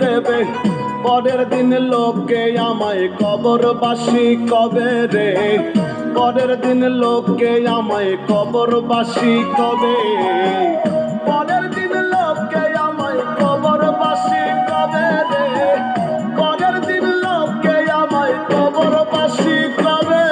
দেবে। পরের দিন লোকে আমায় কবরবাসী কবে রে, পরের দিন লোকে আমায় কবরবাসী কবে, পরের দিন লোকে আমায় কবরবাসী কবে রে, পরের দিন লোকে আমায় কবরবাসী কবে।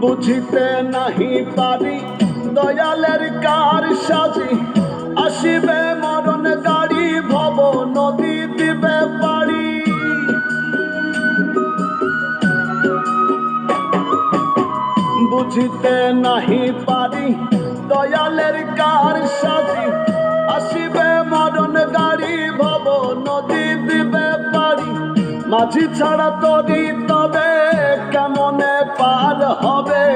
বুঝিতে নাহি পারি দয়ালের কার সাজি, আসিবে মরণ গাড়ি ভব নদী দিবে পারি। বুঝিতে নাহি পারি দয়ালের কার সাজি, আসিবে মরণ গাড়ি ভব নদী দিবে পারি। মাঝি ছাড়া তরি তবে কেমনে পার হবে,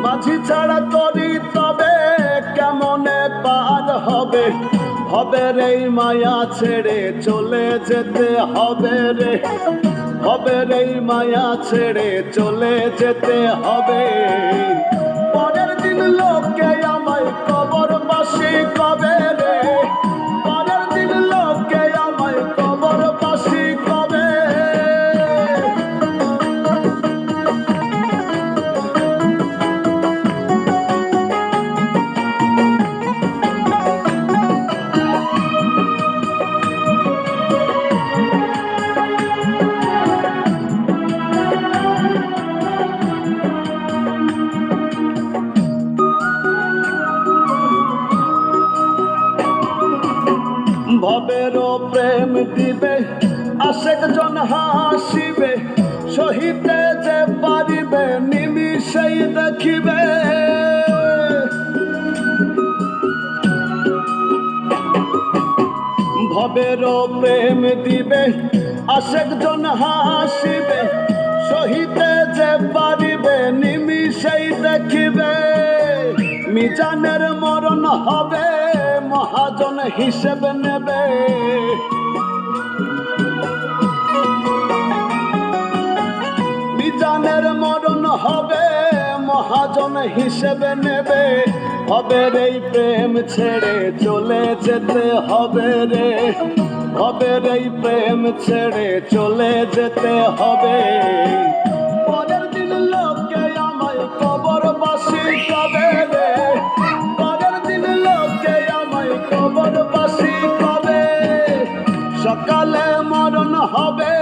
মাঝি ছাড়া তরি তবে কেমনে পার হবে। হবে রে মায়া ছেড়ে চলে যেতে হবে রে, হবে রে মায়া ছেড়ে চলে যেতে হবে। পরের দিন লোকে আমায় কবরবাসী কবে রে, পরের দিন লোকে আমায় কবরবাসী কবে। ভবেরও প্রেম দিবে আশেক জন হাসিবে, সহিতে যে পারিবে নিমিষেই দেখিবে। ভবেরও প্রেম দিবে আশেক জন হাসিবে, সহিতে যে পারিবে নিমিষেই দেখিবে। মিজানের মরণ হবে মহাজন হিসেব নেবে, মিজানের মরণ হবে মহাজন হিসেবে নেবে। হবে রে প্রেম ছেড়ে চলে যেতে হবে রে, হবে রে প্রেম ছেড়ে চলে যেতে হবে। পরের দিন লোকে আমায় কবরবাসী কবে রে, পরের দিন লোকে আমায় কবরবাসী কবে। সকালে মরণ হবে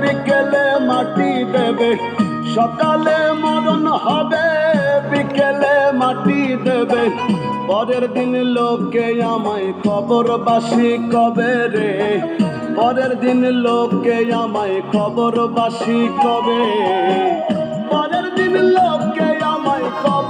বিকেলে মাটি দেবে, সকালে মরণ হবে বিকেলে মাটি দেবে। পরের দিন লোকে আমায় কবরবাসী কবে রে, পরের দিন লোকে আমায় কবরবাসী কবে, পরের দিন লোকে আমায় কবর